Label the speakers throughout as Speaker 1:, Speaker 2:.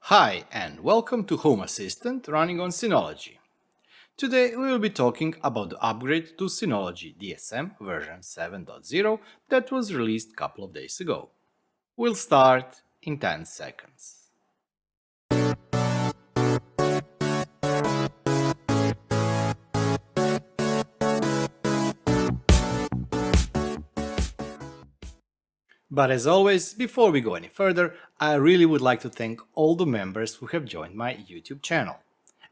Speaker 1: Hi and welcome to Home Assistant running on Synology. Today we will be talking about the upgrade to Synology DSM version 7.0 that was released a couple of days ago. We'll start in 10 seconds. But as always, before we go any further, I really would like to thank all the members who have joined my YouTube channel.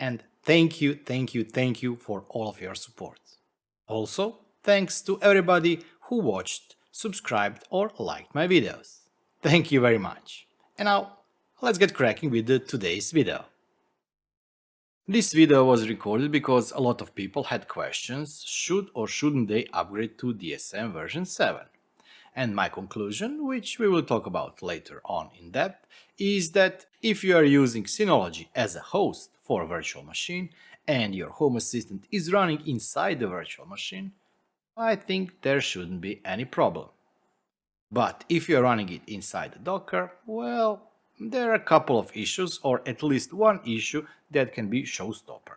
Speaker 1: And thank you for all of your support. Also, thanks to everybody who watched, subscribed or liked my videos. Thank you very much. And now, let's get cracking with today's video. This video was recorded because a lot of people had questions, should or shouldn't they upgrade to DSM version 7. And my conclusion, which we will talk about later on in depth, is that if you are using Synology as a host for a virtual machine and your Home Assistant is running inside the virtual machine, I think there shouldn't be any problem. But if you are running it inside the Docker, well, there are a couple of issues, or at least one issue that can be showstopper.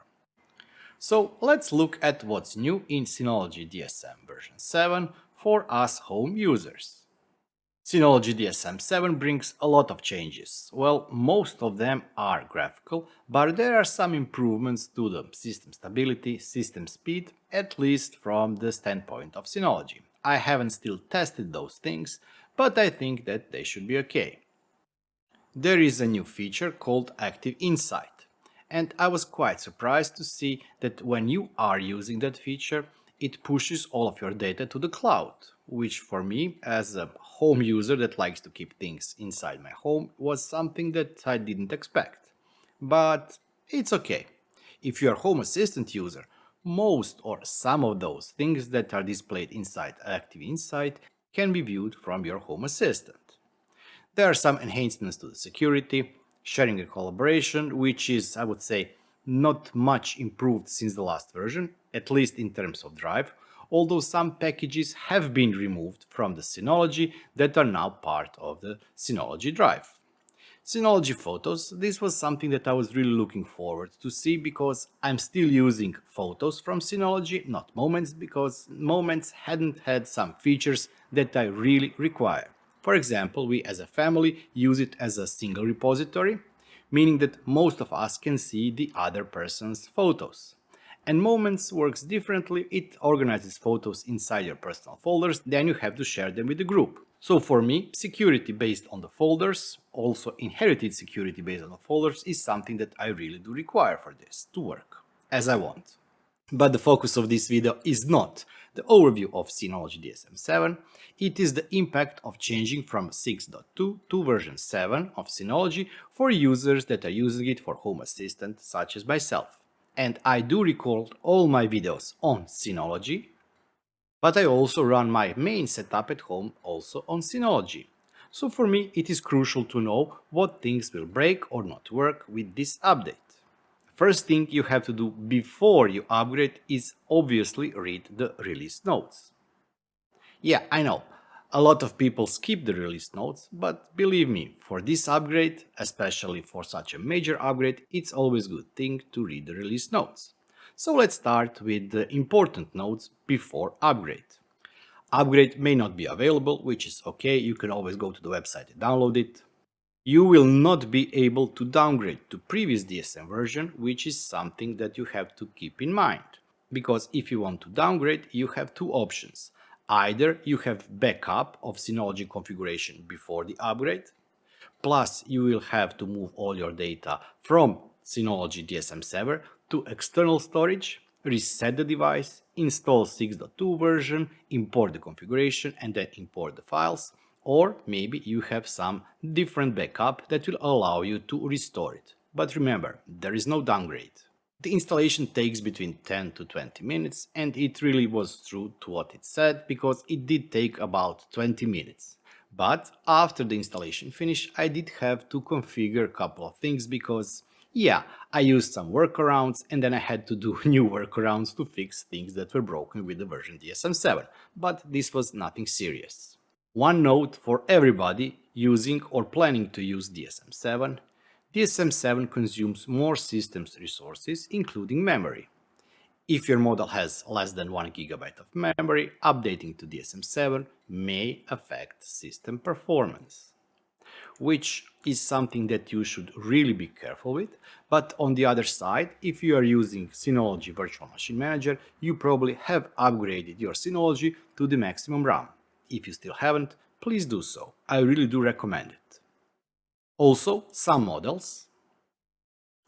Speaker 1: So let's look at what's new in Synology DSM version 7 for us home users. Synology DSM 7 brings a lot of changes. Well, most of them are graphical, but there are some improvements to the system stability, system speed, at least from the standpoint of Synology. I haven't still tested those things, but I think that they should be okay. There is a new feature called Active Insight. And I was quite surprised to see that when you are using that feature, it pushes all of your data to the cloud, which for me, as a home user that likes to keep things inside my home, was something that I didn't expect. But it's okay. If you're a Home Assistant user, most or some of those things that are displayed inside Active Insight can be viewed from your Home Assistant. There are some enhancements to the security, sharing and collaboration, which is, I would say, not much improved since the last version, at least in terms of drive, although some packages have been removed from the Synology that are now part of the Synology drive. Synology Photos, this was something that I was really looking forward to see because I'm still using Photos from Synology, not Moments, because Moments hadn't had some features that I really require. For example, we as a family use it as a single repository, meaning that most of us can see the other person's photos. And Moments works differently, it organizes photos inside your personal folders, then you have to share them with the group. So for me, security based on the folders, also inherited security based on the folders, is something that I really do require for this to work as I want. But the focus of this video is not the overview of Synology DSM 7, it is the impact of changing from 6.2 to version 7 of Synology for users that are using it for Home Assistant such as myself. And I do record all my videos on Synology, but I also run my main setup at home also on Synology. So for me it is crucial to know what things will break or not work with this update. First thing you have to do before you upgrade is obviously read the release notes. Yeah, I know, a lot of people skip the release notes, but believe me, for this upgrade, especially for such a major upgrade, it's always a good thing to read the release notes. So let's start with the important notes before upgrade. Upgrade may not be available, which is okay, you can always go to the website and download it. You will not be able to downgrade to previous DSM version, which is something that you have to keep in mind. Because if you want to downgrade, you have two options. Either you have backup of Synology configuration before the upgrade, plus you will have to move all your data from Synology DSM 7 to external storage, reset the device, install 6.2 version, import the configuration and then import the files, or maybe you have some different backup that will allow you to restore it. But remember, there is no downgrade. The installation takes between 10 to 20 minutes and it really was true to what it said because it did take about 20 minutes. But after the installation finished, I did have to configure a couple of things because, yeah, I used some workarounds and then I had to do new workarounds to fix things that were broken with the version DSM 7, but this was nothing serious. One note for everybody using or planning to use DSM 7, DSM-7 consumes more system's resources, including memory. If your model has less than 1 GB of memory, updating to DSM-7 may affect system performance, which is something that you should really be careful with. But on the other side, if you are using Synology Virtual Machine Manager, you probably have upgraded your Synology to the maximum RAM. If you still haven't, please do so. I really do recommend it. Also, some models,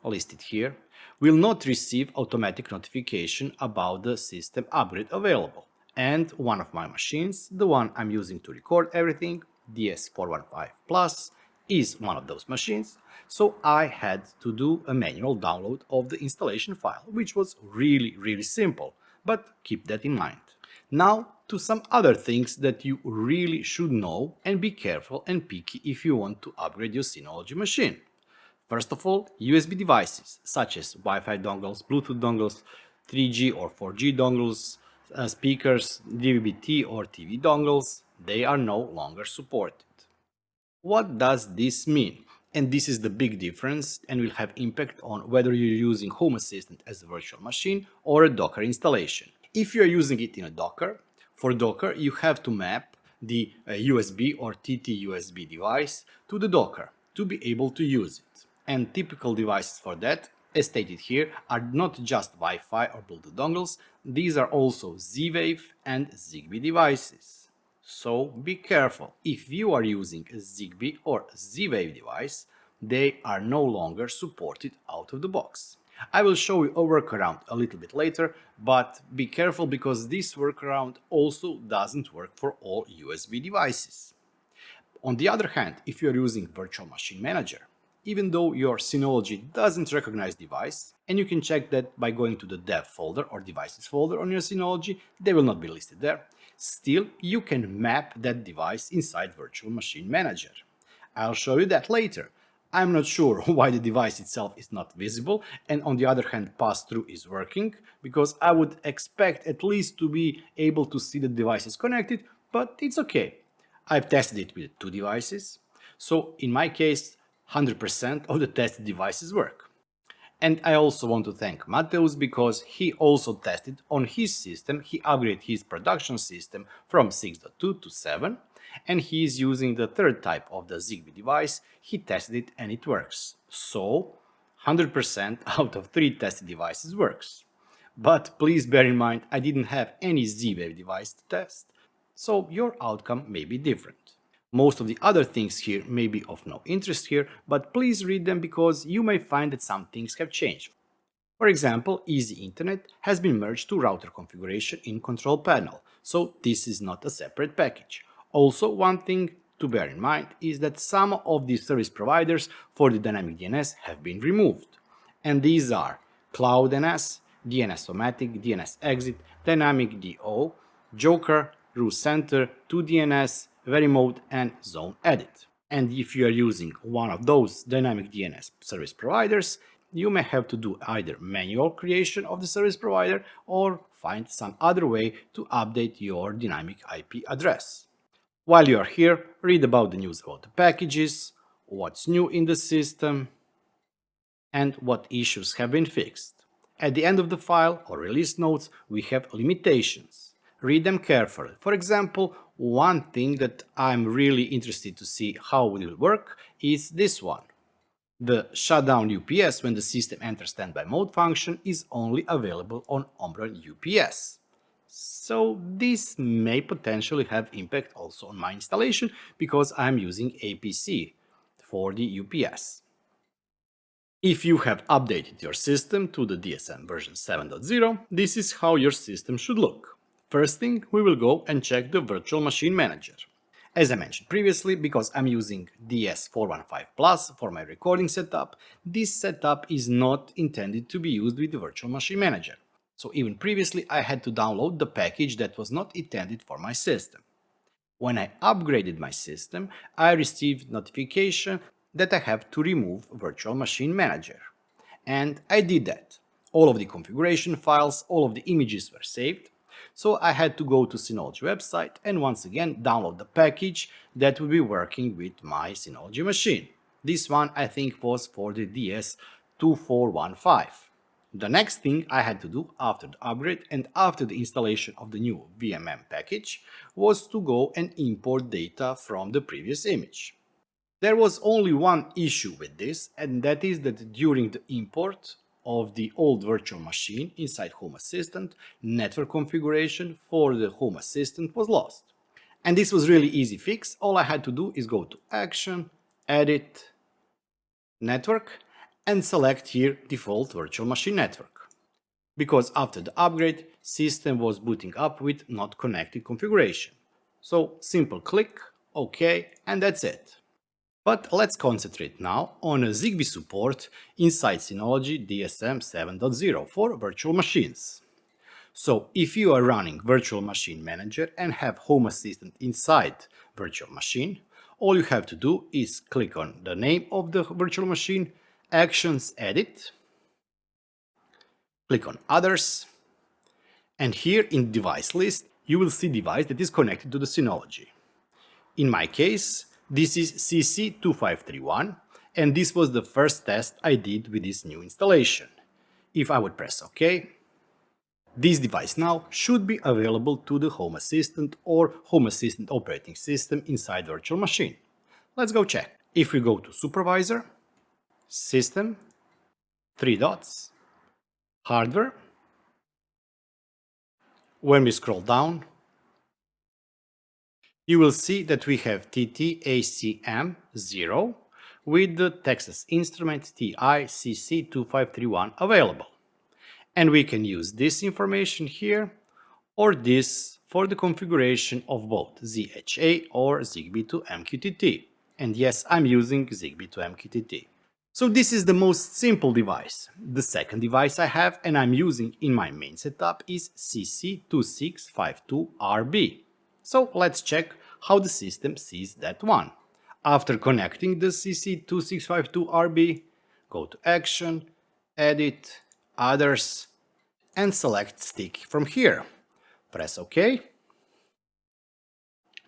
Speaker 1: listed here, will not receive automatic notification about the system upgrade available. And one of my machines, the one I'm using to record everything, DS415 Plus, is one of those machines, so I had to do a manual download of the installation file, which was really simple, but keep that in mind. Now to some other things that you really should know, and be careful and picky if you want to upgrade your Synology machine. First of all, USB devices such as Wi-Fi dongles, Bluetooth dongles, 3G or 4G dongles, speakers, DVB-T or TV dongles, they are no longer supported. What does this mean? And this is the big difference and will have impact on whether you're using Home Assistant as a virtual machine or a Docker installation. If you're using it in a Docker, for Docker you have to map the USB or TT-USB device to the Docker to be able to use it. And typical devices for that, as stated here, are not just Wi-Fi or Bluetooth dongles, these are also Z-Wave and Zigbee devices. So be careful, if you are using a Zigbee or Z-Wave device, they are no longer supported out of the box. I will show you a workaround a little bit later, but be careful because this workaround also doesn't work for all USB devices. On the other hand, if you are using Virtual Machine Manager, even though your Synology doesn't recognize device, and you can check that by going to the dev folder or devices folder on your Synology, they will not be listed there. Still, you can map that device inside Virtual Machine Manager. I'll show you that later. I'm not sure why the device itself is not visible, and on the other hand pass-through is working, because I would expect at least to be able to see the device is connected, but it's okay. I've tested it with 2 devices, so in my case 100% of the tested devices work. And I also want to thank Mateus because he also tested on his system, he upgraded his production system from 6.2 to 7, and he is using the third type of the Zigbee device, he tested it and it works. So 100% out of 3 tested devices works. But please bear in mind I didn't have any Z-Wave device to test, so your outcome may be different. Most of the other things here may be of no interest here, but please read them because you may find that some things have changed. For example, Easy Internet has been merged to router configuration in Control Panel, so this is not a separate package. Also, one thing to bear in mind is that some of these service providers for the dynamic DNS have been removed. And these are Cloud DNS, DNS-O-Matic, DNS-Exit, Dynamic DO, Joker, Root Center, 2DNS, Verimode and Zone Edit. And if you are using one of those dynamic DNS service providers, you may have to do either manual creation of the service provider or find some other way to update your dynamic IP address. While you are here, read about the news about the packages, what's new in the system, and what issues have been fixed. At the end of the file or release notes, we have limitations. Read them carefully. For example, one thing that I'm really interested to see how it will work is this one. The shutdown UPS when the system enters standby mode function is only available on Omron UPS. So this may potentially have impact also on my installation because I'm using APC for the UPS. If you have updated your system to the DSM version 7.0, this is how your system should look. First thing, we will go and check the Virtual Machine Manager. As I mentioned previously, because I'm using DS415 Plus for my recording setup, this setup is not intended to be used with the Virtual Machine Manager. So even previously I had to download the package that was not intended for my system. When I upgraded my system, I received notification that I have to remove Virtual Machine Manager. And I did that. All of the configuration files, all of the images were saved. So I had to go to Synology website and once again download the package that will be working with my Synology machine. This one I think was for the DS2415. The next thing I had to do after the upgrade and after the installation of the new VMM package was to go and import data from the previous image. There was only one issue with this, and that is that during the import of the old virtual machine inside Home Assistant, network configuration for the Home Assistant was lost. And this was really easy fix. All I had to do is go to Action, Edit, Network, and select here Default Virtual Machine Network. Because after the upgrade, system was booting up with not connected configuration. So simple click, OK, and that's it. But let's concentrate now on a Zigbee support inside Synology DSM 7.0 for virtual machines. So if you are running Virtual Machine Manager and have Home Assistant inside Virtual Machine, all you have to do is click on the name of the virtual machine, Actions Edit, click on Others, and here in Device List you will see device that is connected to the Synology. In my case, this is CC2531, and this was the first test I did with this new installation. If I would press OK, this device now should be available to the Home Assistant or Home Assistant operating system inside virtual machine. Let's go check. If we go to Supervisor, System, 3 dots, Hardware, when we scroll down, you will see that we have TT-ACM0 with the Texas Instrument TI-CC2531 available. And we can use this information here or this for the configuration of both ZHA or Zigbee to MQTT. And yes, I'm using Zigbee to MQTT. So this is the most simple device. The second device I have and I'm using in my main setup is CC2652RB. So let's check how the system sees that one. After connecting the CC2652RB, go to Action, Edit, Others, and select Stick from here. Press OK.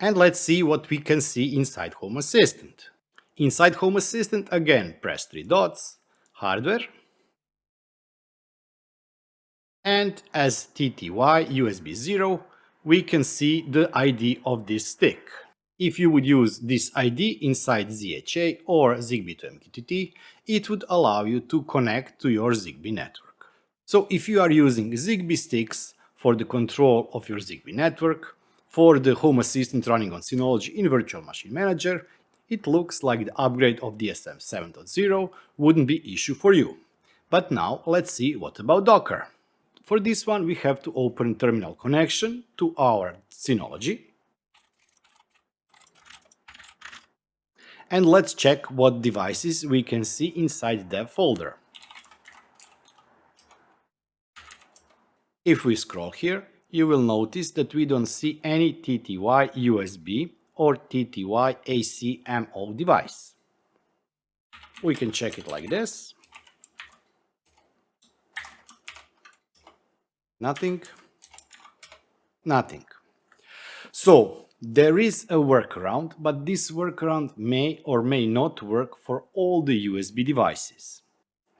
Speaker 1: And let's see what we can see inside Home Assistant. Inside Home Assistant, again, press 3 dots, Hardware, and as TTY USB 0, we can see the ID of this stick. If you would use this ID inside ZHA or Zigbee to MQTT, it would allow you to connect to your Zigbee network. So if you are using Zigbee sticks for the control of your Zigbee network, for the Home Assistant running on Synology in Virtual Machine Manager, it looks like the upgrade of DSM 7.0 wouldn't be issue for you. But now let's see what about Docker. For this one we have to open terminal connection to our Synology. And let's check what devices we can see inside dev folder. If we scroll here, you will notice that we don't see any TTY USB or TTY ACMO device. We can check it like this. Nothing. Nothing. So there is a workaround, but this workaround may or may not work for all the USB devices.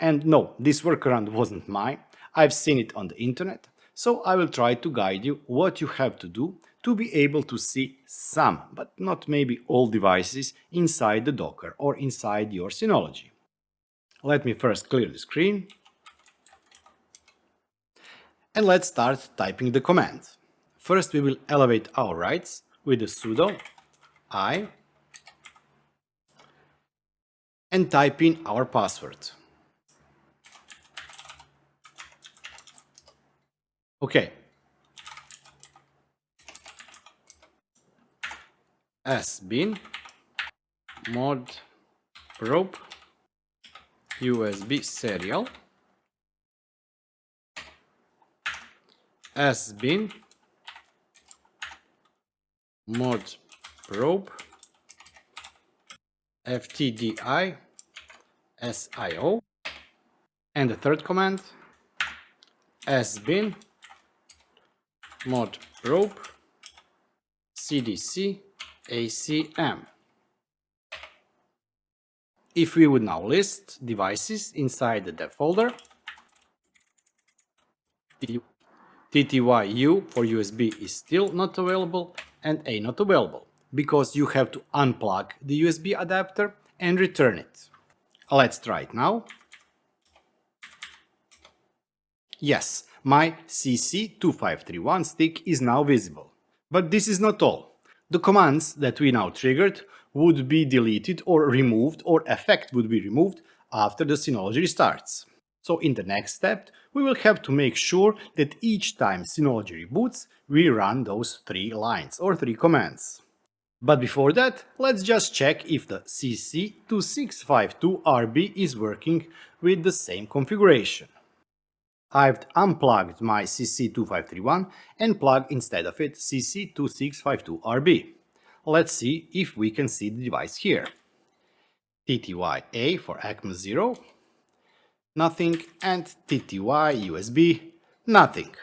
Speaker 1: And no, this workaround wasn't mine. I've seen it on the internet. So I will try to guide you what you have to do to be able to see some, but not maybe all devices inside the Docker or inside your Synology. Let me first clear the screen. And let's start typing the command. First we will elevate our rights with the sudo I and type in our password. Okay. sbin mod probe USB serial sbin mod probe ftdi sio, and the third command sbin mod probe cdc acm. If we would now list devices inside the dev folder, TTYU for USB is still not available and A not available, because you have to unplug the USB adapter and return it. Let's try it now. Yes, my CC2531 stick is now visible. But this is not all. The commands that we now triggered would be deleted or removed, or effect would be removed after the Synology restarts. So in the next step, we will have to make sure that each time Synology reboots, we run those 3 lines or 3 commands. But before that, let's just check if the CC2652RB is working with the same configuration. I've unplugged my CC2531 and plugged instead of it CC2652RB. Let's see if we can see the device here. TTY-A for ECMA 0, nothing, and TTY USB, nothing.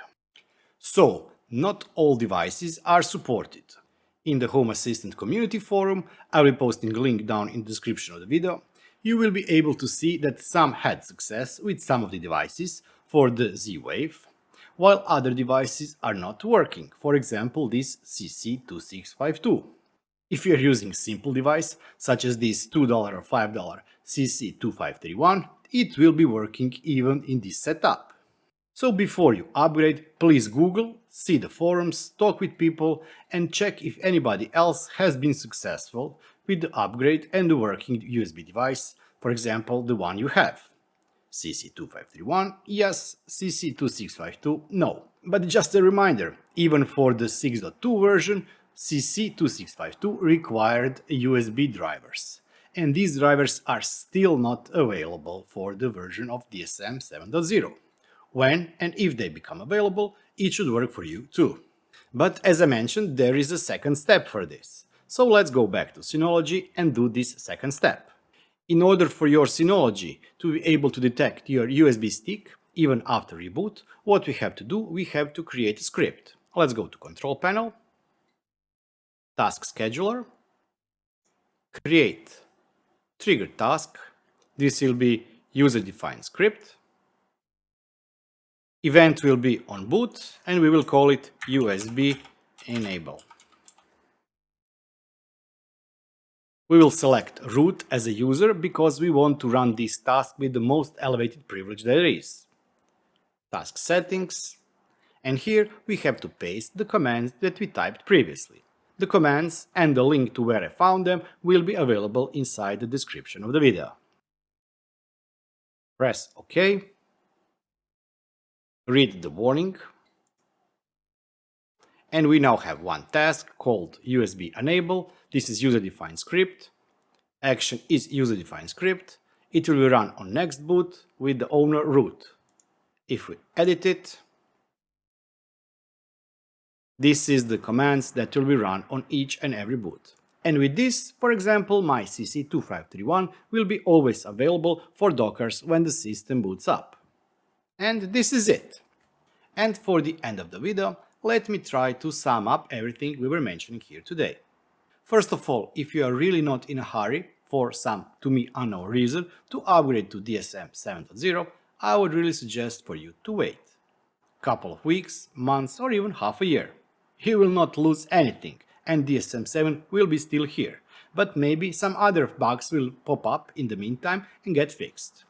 Speaker 1: So, not all devices are supported. In the Home Assistant community forum, I will be posting a link down in the description of the video. You will be able to see that some had success with some of the devices for the Z-Wave, while other devices are not working, for example this CC2652. If you are using a simple device, such as this $2 or $5 CC2531, it will be working even in this setup. So before you upgrade, please Google, see the forums, talk with people, and check if anybody else has been successful with the upgrade and the working USB device, for example the one you have. CC2531, yes, CC2652, no. But just a reminder, even for the 6.2 version, CC2652 required USB drivers, and these drivers are still not available for the version of DSM 7.0. When and if they become available, it should work for you too. But as I mentioned, there is a second step for this. So let's go back to Synology and do this second step. In order for your Synology to be able to detect your USB stick, even after reboot, what we have to do, we have to create a script. Let's go to Control Panel, Task Scheduler, Create Trigger Task. This will be user-defined script. Event will be on boot and we will call it USB enable. We will select root as a user because we want to run this task with the most elevated privilege there is. Task settings, and here we have to paste the commands that we typed previously. The commands and the link to where I found them will be available inside the description of the video. Press OK. Read the warning. And we now have one task called USB enable. This is user-defined script. Action is user-defined script. It will be run on next boot with the owner root. If we edit it, this is the commands that will be run on each and every boot. And with this, for example, my CC2531 will be always available for Dockers when the system boots up. And this is it. And for the end of the video, let me try to sum up everything we were mentioning here today. First of all, if you are really not in a hurry, for some to me unknown reason, to upgrade to DSM 7.0, I would really suggest for you to wait. Couple of weeks, months, or even half a year. You will not lose anything, and DSM 7 will be still here, but maybe some other bugs will pop up in the meantime and get fixed.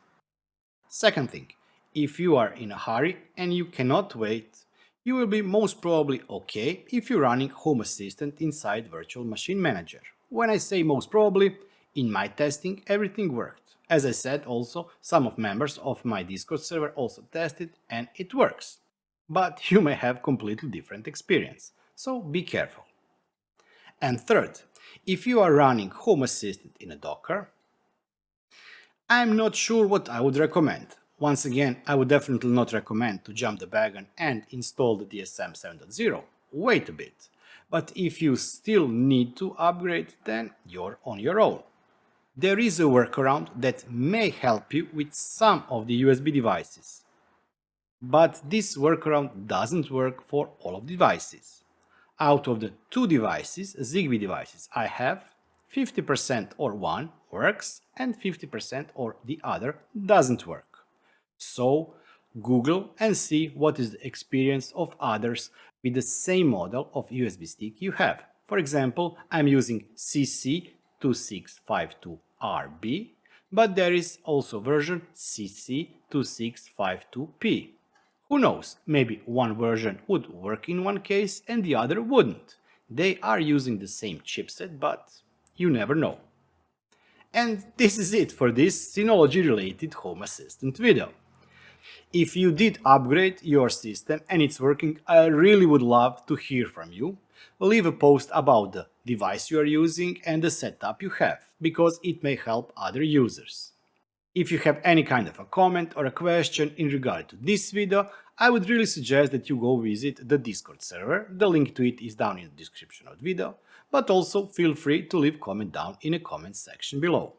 Speaker 1: Second thing, if you are in a hurry and you cannot wait, you will be most probably okay if you're running Home Assistant inside Virtual Machine Manager. When I say most probably, in my testing everything worked. As I said also, some of members of my Discord server also tested and it works. But you may have completely different experience, so be careful. And third, if you are running Home Assistant in a Docker, I'm not sure what I would recommend. Once again, I would definitely not recommend to jump the wagon and install the DSM 7.0. Wait a bit. But if you still need to upgrade, then you're on your own. There is a workaround that may help you with some of the USB devices. But this workaround doesn't work for all of the devices. Out of the 2 devices, Zigbee devices I have, 50% or 1 works and 50% or the other doesn't work. So Google and see what is the experience of others with the same model of USB stick you have. For example, I'm using CC2652RB, but there is also version CC2652P. Who knows, maybe one version would work in one case and the other wouldn't. They are using the same chipset, but you never know. And this is it for this Synology related Home Assistant video. If you did upgrade your system and it's working, I really would love to hear from you. Leave a post about the device you are using and the setup you have, because it may help other users. If you have any kind of a comment or a question in regard to this video, I would really suggest that you go visit the Discord server. The link to it is down in the description of the video, but also feel free to leave comment down in the comment section below.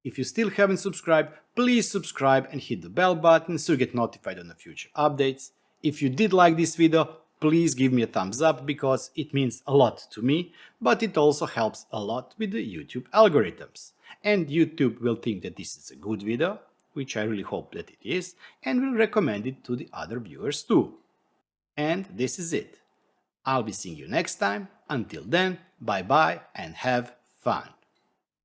Speaker 1: If you still haven't subscribed, please subscribe and hit the bell button so you get notified on the future updates. If you did like this video, please give me a thumbs up because it means a lot to me, but it also helps a lot with the YouTube algorithms. And YouTube will think that this is a good video, which I really hope that it is, and will recommend it to the other viewers too. And this is it. I'll be seeing you next time. Until then, bye bye and have fun.